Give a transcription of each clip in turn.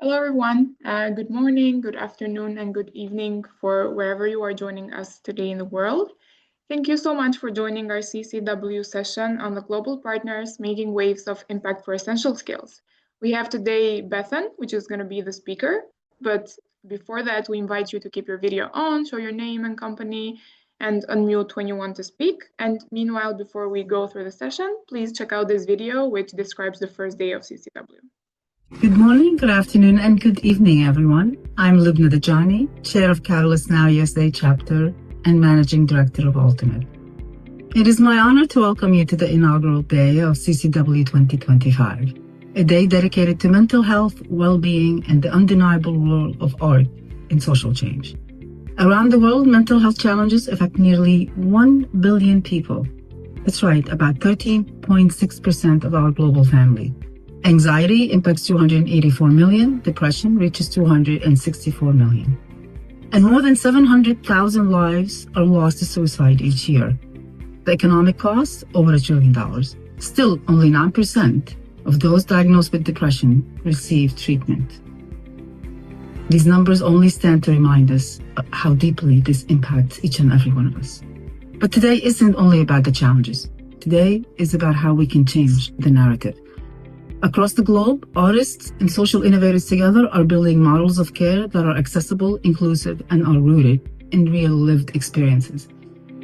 Hello, everyone. Good morning, good afternoon, and good evening for wherever you are joining us today in the world. Thank you so much for joining our CCW session on the Global Partners Making Waves of Impact for Essential Skills. We have today Bethan, which is going to be the speaker. But before that, we invite you to keep your video on, show your name and company, and unmute when you want to speak. And meanwhile, before we go through the session, please check out this video, which describes the first day of CCW. Good morning, good afternoon, and good evening, everyone. I'm Lubna Dajani, Chair of Catalyst Now USA Chapter and Managing Director of Ultimate. It is my honor to welcome you to the inaugural day of CCW2025, a day dedicated to mental health, well-being, and the undeniable role of art in social change. Around the world, mental health challenges affect nearly 1 billion people. That's right, about 13.6% of our global family. Anxiety impacts 284 million, depression reaches 264 million. And more than 700,000 lives are lost to suicide each year. The economic cost, over $1 trillion. Still, only 9% of those diagnosed with depression receive treatment. These numbers only stand to remind us how deeply this impacts each and every one of us. But today isn't only about the challenges. Today is about how we can change the narrative. Across the globe, artists and social innovators together are building models of care that are accessible, inclusive, and are rooted in real lived experiences.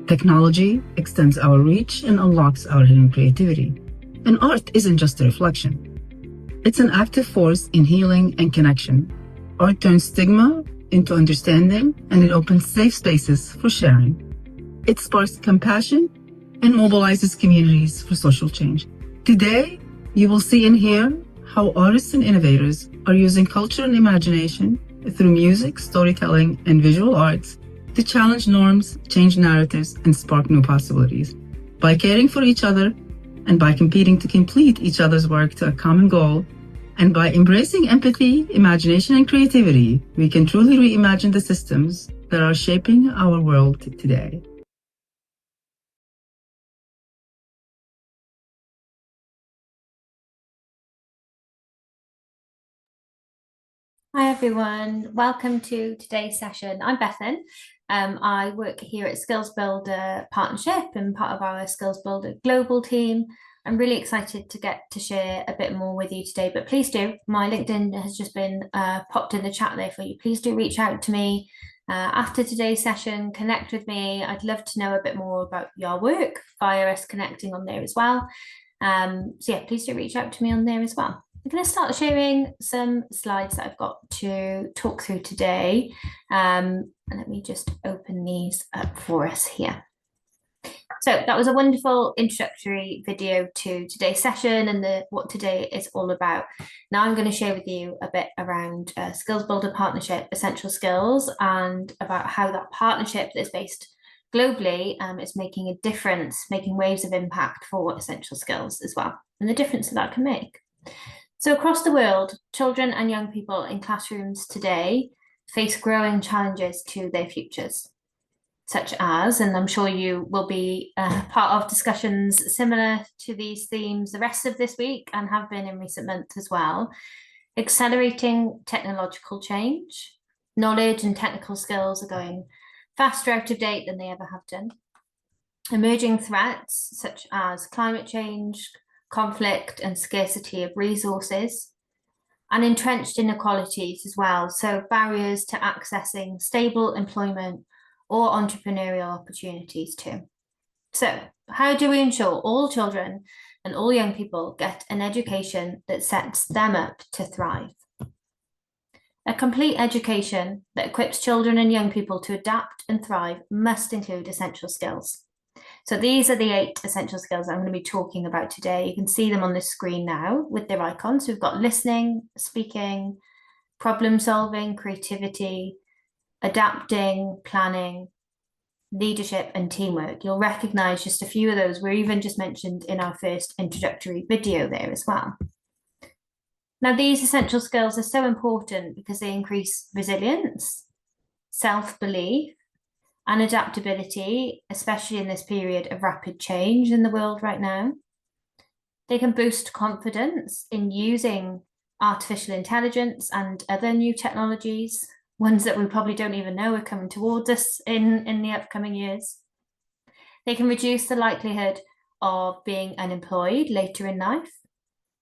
Technology extends our reach and unlocks our hidden creativity. And art isn't just a reflection. It's an active force in healing and connection. Art turns stigma into understanding, and it opens safe spaces for sharing. It sparks compassion and mobilizes communities for social change. Today, you will see and hear how artists and innovators are using culture and imagination through music, storytelling, and visual arts to challenge norms, change narratives, and spark new possibilities. By caring for each other and by competing to complete each other's work to a common goal, and by embracing empathy, imagination, and creativity, we can truly reimagine the systems that are shaping our world today. Hi everyone, welcome to today's session. I'm Bethan. I work here at Skills Builder Partnership and part of our Skills Builder Global team. I'm really excited to get to share a bit more with you today, but please do, my LinkedIn has just been popped in the chat there for you. Please do reach out to me after today's session, connect with me. I'd love to know a bit more about your work via us connecting on there as well. So yeah, please do reach out to me on there as well. I'm going to start sharing some slides that I've got to talk through today. And let me just open these up for us here. So that was a wonderful introductory video to today's session and what today is all about. Now I'm going to share with you a bit around Skills Builder Partnership, Essential Skills, and about how that partnership that's based globally is making a difference, making waves of impact for essential skills as well, and the difference that can make. So across the world, children and young people in classrooms today face growing challenges to their futures, such as, and I'm sure you will be part of discussions similar to these themes the rest of this week and have been in recent months as well, accelerating technological change. Knowledge and technical skills are going faster out of date than they ever have done. Emerging threats such as climate change, conflict and scarcity of resources, and entrenched inequalities as well. So barriers to accessing stable employment or entrepreneurial opportunities too. So how do we ensure all children and all young people get an education that sets them up to thrive? A complete education that equips children and young people to adapt and thrive must include essential skills. So these are the 8 essential skills I'm going to be talking about today. You can see them on the screen now with their icons. We've got listening, speaking, problem solving, creativity, adapting, planning, leadership, and teamwork. You'll recognize just a few of those were even just mentioned in our first introductory video there as well. Now, these essential skills are so important because they increase resilience, self-belief, and adaptability, especially in this period of rapid change in the world right now. They can boost confidence in using artificial intelligence and other new technologies, ones that we probably don't even know are coming towards us in the upcoming years. They can reduce the likelihood of being unemployed later in life,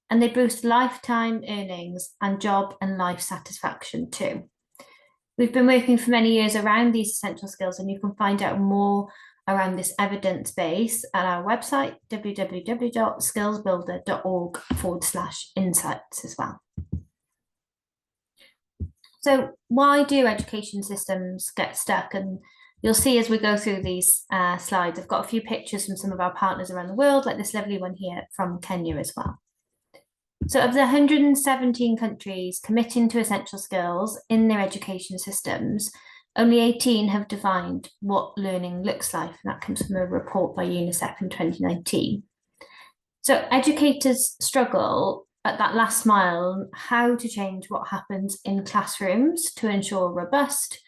and they boost lifetime earnings and job and life satisfaction too. We've been working for many years around these essential skills, and you can find out more around this evidence base at our website, www.skillsbuilder.org/insights as well. So why do education systems get stuck? And you'll see as we go through these slides, I've got a few pictures from some of our partners around the world, like this lovely one here from Kenya as well. So of the 117 countries committing to essential skills in their education systems, only 18 have defined what learning looks like. And that comes from a report by UNICEF in 2019. So educators struggle at that last mile, how to change what happens in classrooms to ensure robust,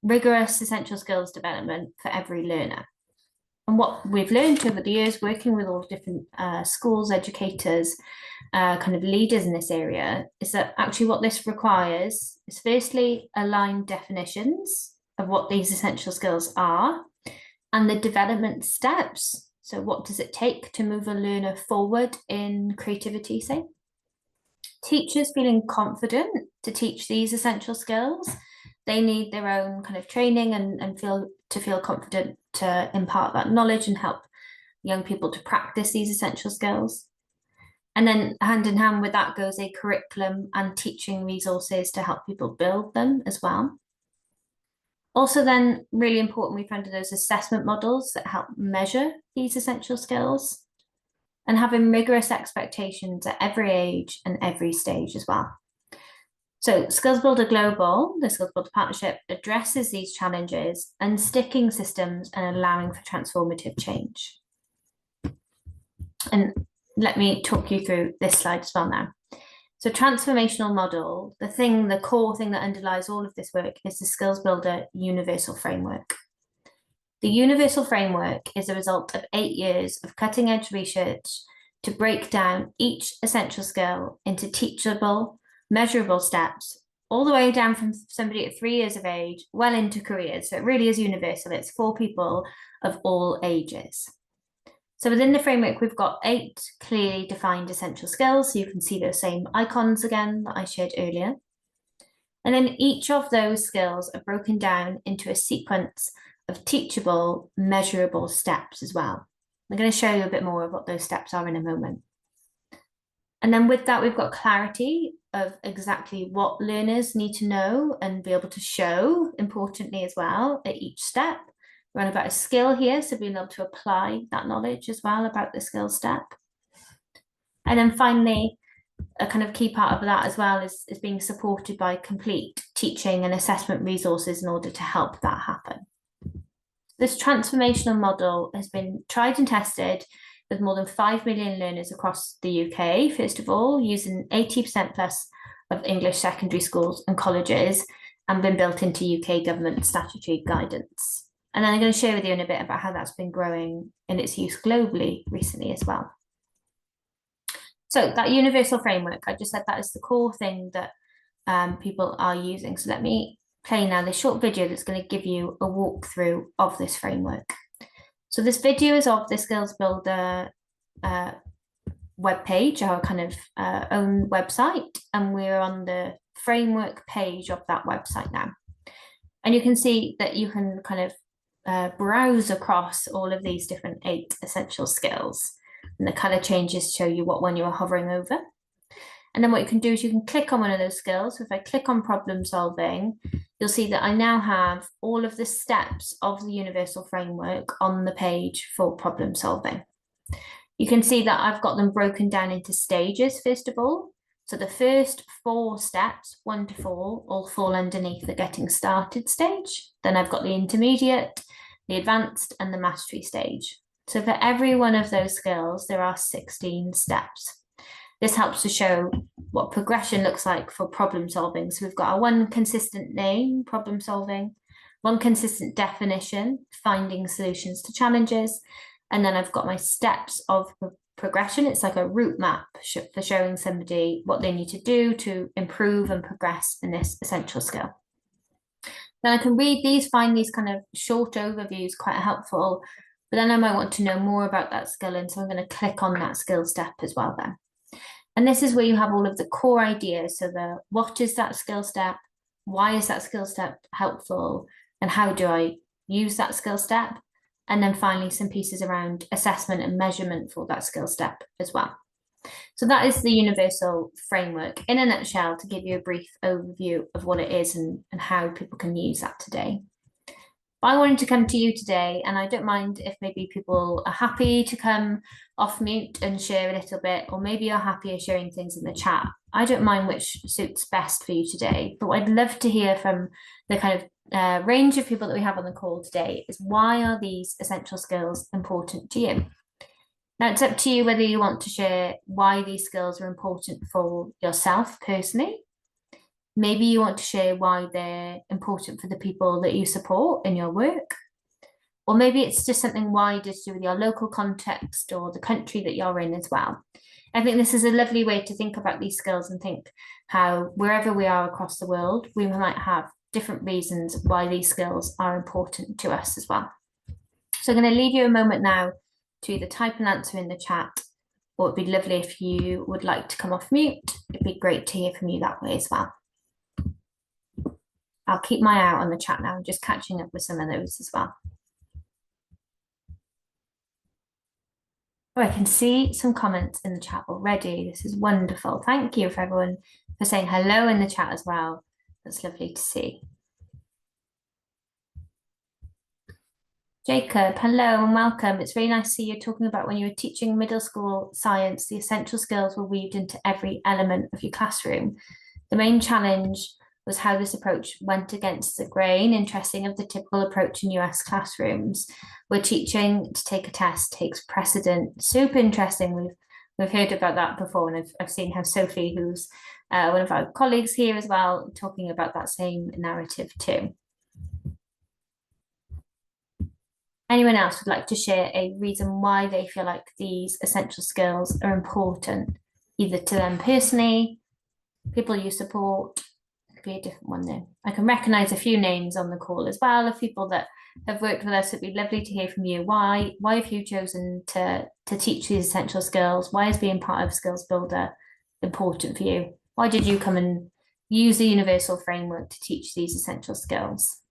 rigorous essential skills development for every learner. And what we've learned over the years, working with all different schools, educators, kind of leaders in this area, is that actually what this requires is firstly aligned definitions of what these essential skills are and the development steps. So what does it take to move a learner forward in creativity, say? Teachers feeling confident to teach these essential skills. They need their own kind of training and feel confident to impart that knowledge and help young people to practice these essential skills. And then hand in hand with that goes a curriculum and teaching resources to help people build them as well. Also then really important, we found those assessment models that help measure these essential skills and having rigorous expectations at every age and every stage as well. So Skills Builder Global, the Skills Builder Partnership, addresses these challenges and sticking systems and allowing for transformative change. And let me talk you through this slide as well now. So transformational model, the core thing that underlies all of this work is the Skills Builder Universal Framework. The Universal Framework is a result of 8 years of cutting edge research to break down each essential skill into teachable, measurable steps, all the way down from somebody at 3 years of age, well into careers. So it really is universal. It's for people of all ages. So within the framework, we've got 8 clearly defined essential skills. So you can see those same icons again that I showed earlier. And then each of those skills are broken down into a sequence of teachable, measurable steps as well. I'm going to show you a bit more of what those steps are in a moment. And then with that, we've got clarity of exactly what learners need to know and be able to show, importantly as well, at each step. We're on about a skill here, so being able to apply that knowledge as well about the skill step. And then finally, a kind of key part of that as well is being supported by complete teaching and assessment resources in order to help that happen. This transformational model has been tried and tested with more than 5 million learners across the UK, first of all, using 80% plus of English secondary schools and colleges, and been built into UK government statutory guidance. And then I'm going to share with you in a bit about how that's been growing in its use globally recently as well. So that universal framework, I just said that is the core thing that people are using. So let me play now this short video that's going to give you a walkthrough of this framework. So this video is of the Skills Builder webpage, our kind of own website, and we're on the framework page of that website now. And you can see that you can kind of browse across all of these different 8 essential skills. And the color changes show you what one you are hovering over. And then what you can do is you can click on one of those skills. So if I click on problem solving, you'll see that I now have all of the steps of the universal framework on the page for problem solving. You can see that I've got them broken down into stages, first of all. So the first 4 steps, 1 to 4, all fall underneath the getting started stage. Then I've got the intermediate, the advanced, and the mastery stage. So for every one of those skills, there are 16 steps. This helps to show what progression looks like for problem solving. So we've got our one consistent name, problem solving, one consistent definition, finding solutions to challenges, and then I've got my steps of progression. It's like a route map for showing somebody what they need to do to improve and progress in this essential skill. Then I can read these, find these kind of short overviews quite helpful, but then I might want to know more about that skill, and so I'm going to click on that skill step as well then. And this is where you have all of the core ideas. So what is that skill step? Why is that skill step helpful? And how do I use that skill step? And then finally, some pieces around assessment and measurement for that skill step as well. So that is the universal framework in a nutshell, to give you a brief overview of what it is and how people can use that today. But I wanted to come to you today, and I don't mind if maybe people are happy to come off mute and share a little bit, or maybe you're happier sharing things in the chat. I don't mind which suits best for you today, but I'd love to hear from the kind of range of people that we have on the call today is, why are these essential skills important to you? Now, it's up to you whether you want to share why these skills are important for yourself personally. Maybe you want to share why they're important for the people that you support in your work. Or maybe it's just something wider to do with your local context or the country that you're in as well. I think this is a lovely way to think about these skills and think how wherever we are across the world, we might have different reasons why these skills are important to us as well. So I'm going to leave you a moment now to either type an answer in the chat, or it'd be lovely if you would like to come off mute. It'd be great to hear from you that way as well. I'll keep my eye out on the chat now. I'm just catching up with some of those as well. Oh, I can see some comments in the chat already. This is wonderful. Thank you for everyone for saying hello in the chat as well. That's lovely to see. Jacob, hello and welcome. It's really nice to see you talking about when you were teaching middle school science, the essential skills were weaved into every element of your classroom. The main challenge was how this approach went against the grain. Interesting, of the typical approach in US classrooms, where teaching to take a test takes precedent. Super interesting. We've heard about that before, and I've seen how Sophie, who's one of our colleagues here as well, talking about that same narrative too. Anyone else would like to share a reason why they feel like these essential skills are important, either to them personally, people you support? It could be a different one though. I can recognise a few names on the call as well of people that have worked with us. It'd be lovely to hear from you. Why have you chosen to teach these essential skills? Why is being part of Skills Builder important for you? Why did you come and use the universal framework to teach these essential skills?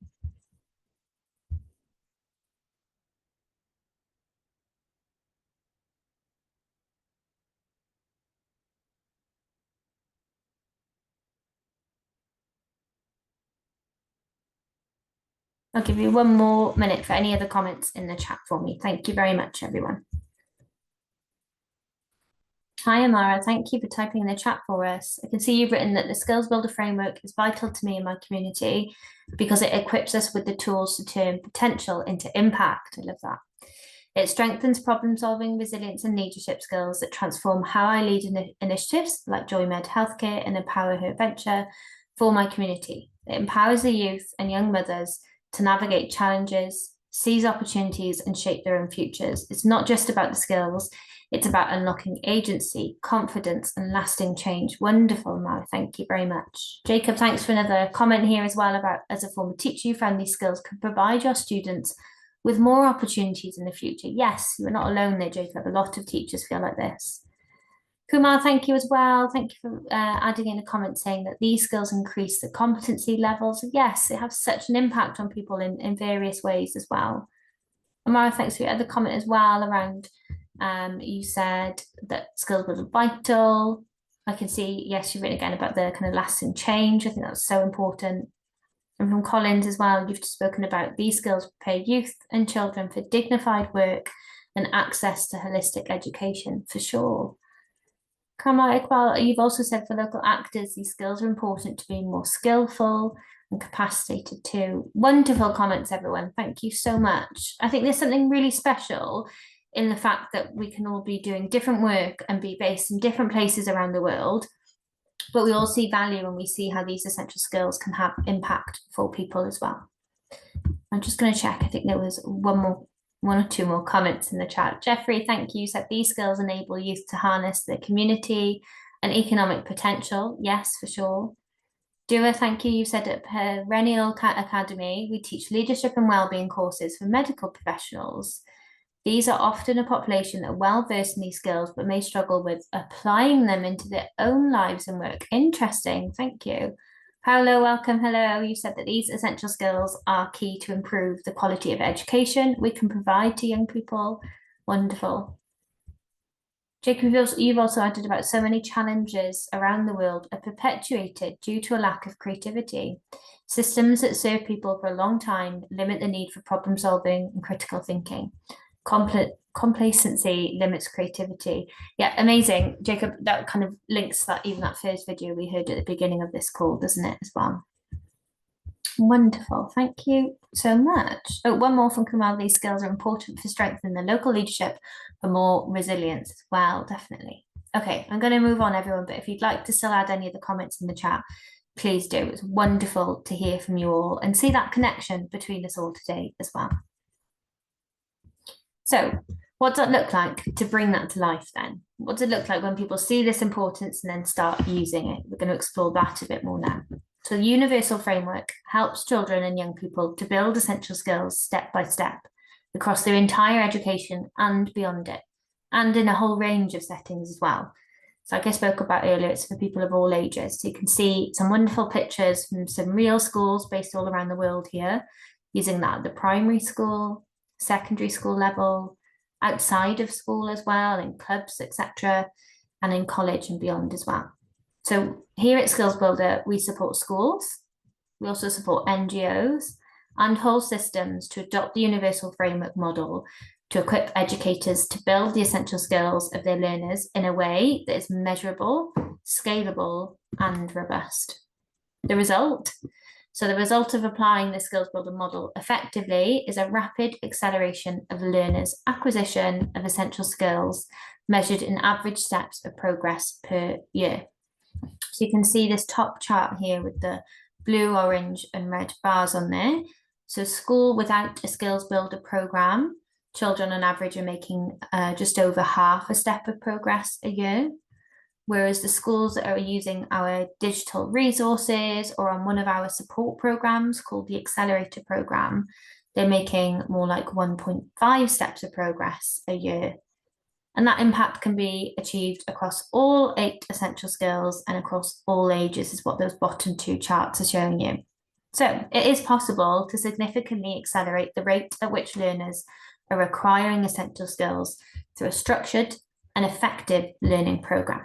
I'll give you one more minute for any other comments in the chat for me. Thank you very much, everyone. Hi, Amara. Thank you for typing in the chat for us. I can see you've written that the Skills Builder framework is vital to me and my community because it equips us with the tools to turn potential into impact. I love that. It strengthens problem solving, resilience, and leadership skills that transform how I lead initiatives like JoyMed Healthcare and Empower Her Venture for my community. It empowers the youth and young mothers to navigate challenges, seize opportunities, and shape their own futures. It's not just about the skills, it's about unlocking agency, confidence, and lasting change. Wonderful, Mara. Thank you very much. Jacob, thanks for another comment here as well about, as a former teacher, you found these skills could provide your students with more opportunities in the future. Yes, you're not alone there, Jacob. A lot of teachers feel like this. Kumar, thank you as well. Thank you for adding in a comment saying that these skills increase the competency levels. Yes, it has such an impact on people in various ways as well. Amara, thanks for your other comment as well around, you said that skills were vital. I can see, yes, you've written again about the kind of lasting change. I think that's so important. And from Collins as well, you've spoken about these skills prepare youth and children for dignified work and access to holistic education, for sure. Kamal Iqbal, you've also said for local actors, these skills are important to being more skillful and capacitated too. Wonderful comments, everyone. Thank you so much. I think there's something really special in the fact that we can all be doing different work and be based in different places around the world, but we all see value and we see how these essential skills can have impact for people as well. I'm just going to check. I think there was one one or two more comments in the chat. Jeffrey, thank you. Said these skills enable youth to harness their community and economic potential. Yes, for sure. Dua, thank you. You said at Perennial Academy, we teach leadership and wellbeing courses for medical professionals. These are often a population that are well versed in these skills, but may struggle with applying them into their own lives and work. Interesting. Thank you. Paolo, welcome. Hello. You said that these essential skills are key to improve the quality of education we can provide to young people. Wonderful. Jacob, you've also added about so many challenges around the world are perpetuated due to a lack of creativity. Systems that serve people for a long time limit the need for problem solving and critical thinking. Complacency limits creativity. Yeah, amazing. Jacob, that kind of links that even that first video we heard at the beginning of this call, doesn't it, as well? Wonderful, thank you so much. Oh, one more from Kumal. These skills are important for strengthening the local leadership for more resilience as well, definitely. Okay, I'm going to move on, everyone, but if you'd like to still add any of the comments in the chat, please do. It's wonderful to hear from you all and see that connection between us all today as well. So what does it look like to bring that to life then? What does it look like when people see this importance and then start using it? We're going to explore that a bit more now. So the universal framework helps children and young people to build essential skills step by step across their entire education and beyond it, and in a whole range of settings as well. So like I spoke about earlier, it's for people of all ages. So you can see some wonderful pictures from some real schools based all around the world here, using that at the primary school, secondary school level, outside of school as well, in clubs, etc., and in college and beyond as well. So here at Skills Builder, we support schools, we also support NGOs and whole systems to adopt the universal framework model to equip educators to build the essential skills of their learners in a way that is measurable, scalable, and robust. The result of applying the Skills Builder model effectively is a rapid acceleration of learners' acquisition of essential skills measured in average steps of progress per year. So you can see this top chart here with the blue, orange, and red bars on there. So school without a Skills Builder program, children on average are making just over half a step of progress a year. Whereas the schools that are using our digital resources or on one of our support programs called the Accelerator program, they're making more like 1.5 steps of progress a year. And that impact can be achieved across all 8 essential skills and across all ages, is what those bottom 2 charts are showing you. So it is possible to significantly accelerate the rate at which learners are acquiring essential skills through a structured and effective learning program.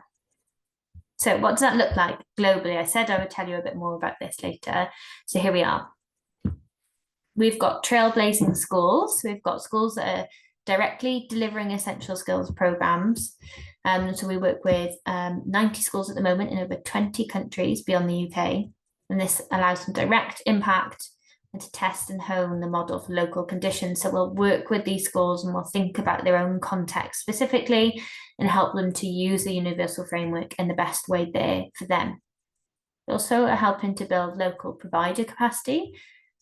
So what does that look like globally? I said I would tell you a bit more about this later. So here we are. We've got trailblazing schools. We've got schools that are directly delivering essential skills programs. So we work with 90 schools at the moment in over 20 countries beyond the UK. And this allows some direct impact and to test and hone the model for local conditions. So we'll work with these schools and we'll think about their own context specifically and help them to use the universal framework in the best way there for them. We also are helping to build local provider capacity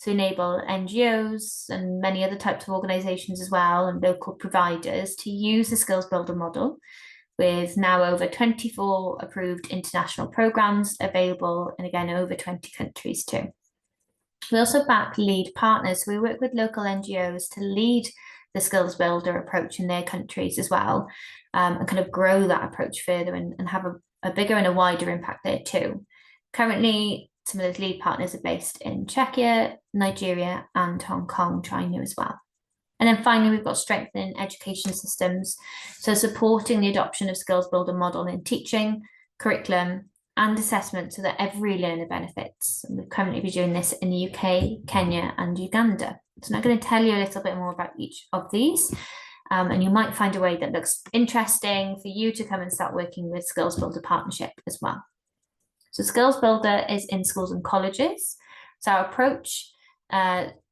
to enable NGOs and many other types of organisations as well and local providers to use the Skills Builder model, with now over 24 approved international programmes available in, again, over 20 countries too. We also back lead partners. So we work with local NGOs to lead the Skills Builder approach in their countries as well, and kind of grow that approach further and have a bigger and a wider impact there too. Currently, some of those lead partners are based in Czechia, Nigeria, and Hong Kong, China as well. And then finally, we've got strengthening education systems. So supporting the adoption of Skills Builder model in teaching, curriculum, and assessment so that every learner benefits. And we'll currently be doing this in the UK, Kenya, and Uganda. So I'm going to tell you a little bit more about each of these. And you might find a way that looks interesting for you to come and start working with Skills Builder Partnership as well. So Skills Builder is in schools and colleges. So our approach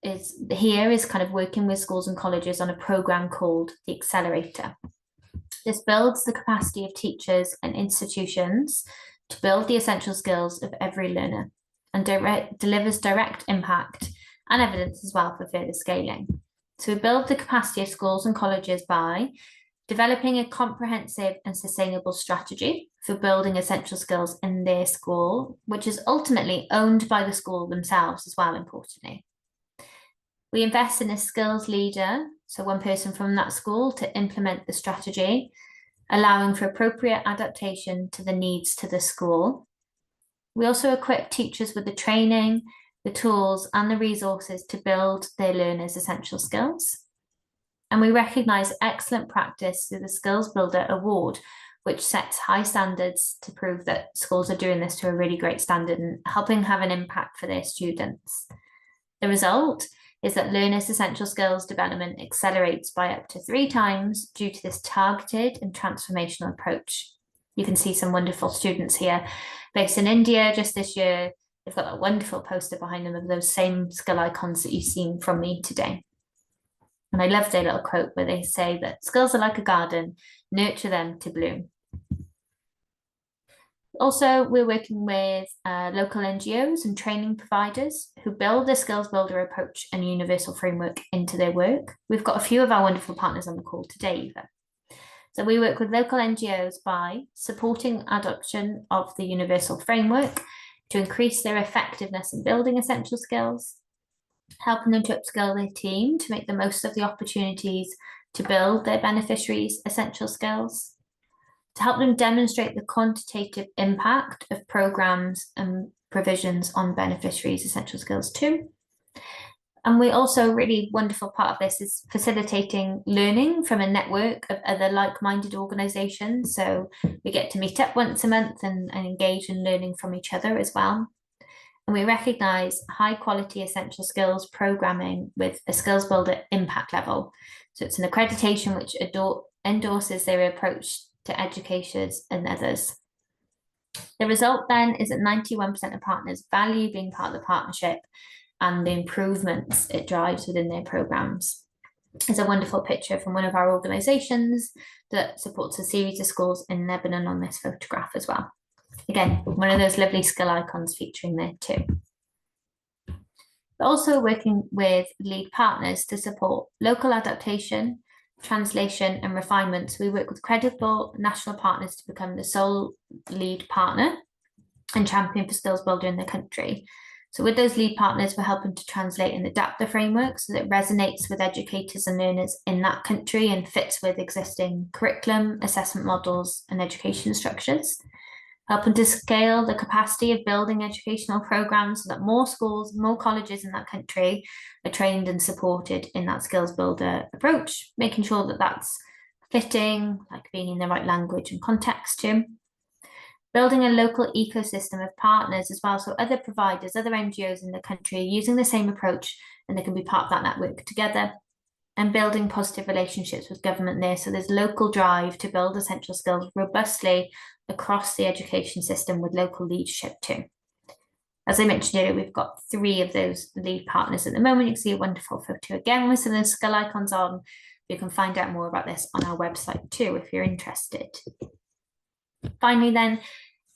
is kind of working with schools and colleges on a program called the Accelerator. This builds the capacity of teachers and institutions to build the essential skills of every learner and delivers direct impact and evidence as well for further scaling. So we build the capacity of schools and colleges by developing a comprehensive and sustainable strategy for building essential skills in their school, which is ultimately owned by the school themselves as well, importantly. We invest in a skills leader, so one person from that school to implement the strategy, allowing for appropriate adaptation to the needs to the school. We also equip teachers with the training, the tools and the resources to build their learners' essential skills. And we recognise excellent practice through the Skills Builder Award, which sets high standards to prove that schools are doing this to a really great standard and helping have an impact for their students. The result is that learners' essential skills development accelerates by up to 3 times due to this targeted and transformational approach. You can see some wonderful students here based in India just this year. They've got a wonderful poster behind them of those same skill icons that you've seen from me today. And I love their little quote where they say that skills are like a garden, nurture them to bloom. Also, we're working with local NGOs and training providers who build the skills builder approach and universal framework into their work. We've got a few of our wonderful partners on the call today even. So we work with local NGOs by supporting adoption of the universal framework to increase their effectiveness in building essential skills, helping them to upskill their team to make the most of the opportunities to build their beneficiaries' essential skills, to help them demonstrate the quantitative impact of programs and provisions on beneficiaries' essential skills too. And we also, really wonderful part of this is facilitating learning from a network of other like-minded organisations. So we get to meet up once a month and engage in learning from each other as well. And we recognise high quality essential skills programming with a skills builder impact level. So it's an accreditation which endorses their approach to educators and others. The result then is that 91% of partners value being part of the partnership and the improvements it drives within their programs. There's a wonderful picture from one of our organisations that supports a series of schools in Lebanon on this photograph as well. Again, one of those lovely skill icons featuring there too. We're also working with lead partners to support local adaptation, translation and refinement. So we work with credible national partners to become the sole lead partner and champion for skills builder in the country. So with those lead partners, we're helping to translate and adapt the framework so that it resonates with educators and learners in that country and fits with existing curriculum, assessment models and education structures. Helping to scale the capacity of building educational programs so that more schools, more colleges in that country are trained and supported in that skills builder approach, making sure that that's fitting, like being in the right language and context too. Building a local ecosystem of partners as well, so other providers, other NGOs in the country are using the same approach and they can be part of that network together. And building positive relationships with government there, so there's local drive to build essential skills robustly across the education system with local leadership too. As I mentioned earlier, we've got 3 of those lead partners at the moment. You can see a wonderful photo again with some of the skill icons on. You can find out more about this on our website too if you're interested. Finally then,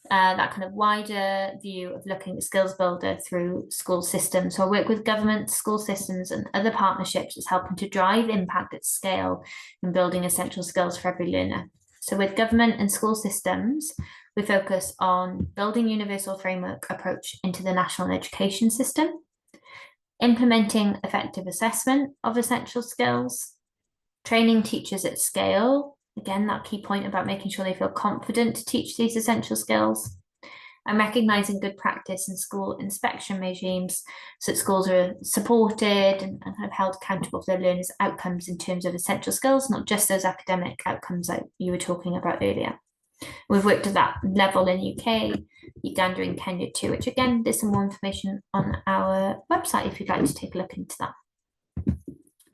that kind of wider view of looking at skills builder through school systems. So I work with government, school systems and other partnerships that's helping to drive impact at scale in building essential skills for every learner. So with government and school systems, we focus on building universal framework approach into the national education system, implementing effective assessment of essential skills, training teachers at scale. Again, that key point about making sure they feel confident to teach these essential skills, and recognising good practice in school inspection regimes so that schools are supported and kind of held accountable for their learners' outcomes in terms of essential skills, not just those academic outcomes that you were talking about earlier. We've worked at that level in UK, Uganda and Kenya too, which again, there's some more information on our website if you'd like to take a look into that.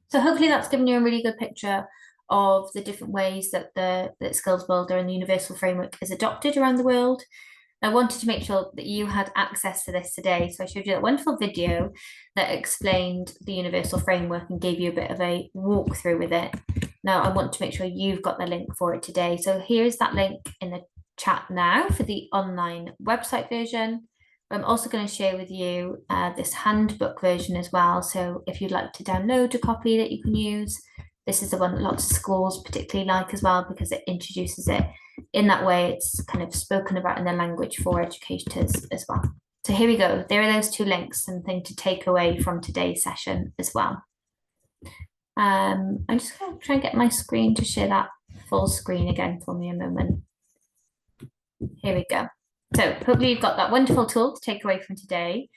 So hopefully that's given you a really good picture of the different ways that the Skills Builder and the Universal Framework is adopted around the world. I wanted to make sure that you had access to this today, so I showed you that wonderful video that explained the Universal Framework and gave you a bit of a walkthrough with it. Now I want to make sure you've got the link for it today. So here's that link in the chat now for the online website version. I'm also going to share with you this handbook version as well. So if you'd like to download a copy that you can use, this is the one that lots of schools particularly like as well, because it introduces it in that way. It's kind of spoken about in the language for educators as well. So here we go. There are those two links, something to take away from today's session as well. I'm just going to try and get my screen to share that full screen again for me a moment. Here we go. So hopefully you've got that wonderful tool to take away from today.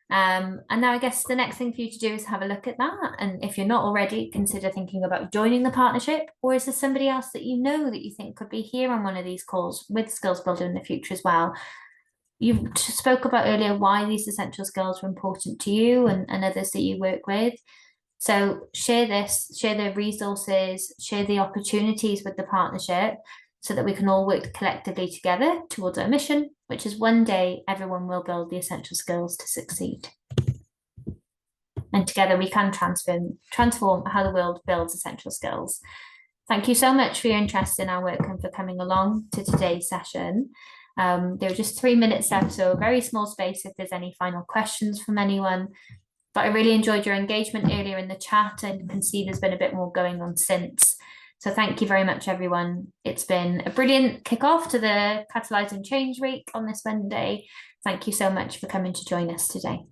And now I guess the next thing for you to do is have a look at that. And if you're not already, consider thinking about joining the partnership, or is there somebody else that you know that you think could be here on one of these calls with Skills Builder in the future as well? You spoke about earlier why these essential skills are important to you and others that you work with. So share this, share the resources, share the opportunities with the partnership so that we can all work collectively together towards our mission, which is one day everyone will build the essential skills to succeed. And together we can transform how the world builds essential skills. Thank you so much for your interest in our work and for coming along to today's session. There are just 3 minutes left, so a very small space if there's any final questions from anyone. But I really enjoyed your engagement earlier in the chat and can see there's been a bit more going on since. So thank you very much, everyone. It's been a brilliant kickoff to the Catalysing Change Week on this Monday. Thank you so much for coming to join us today.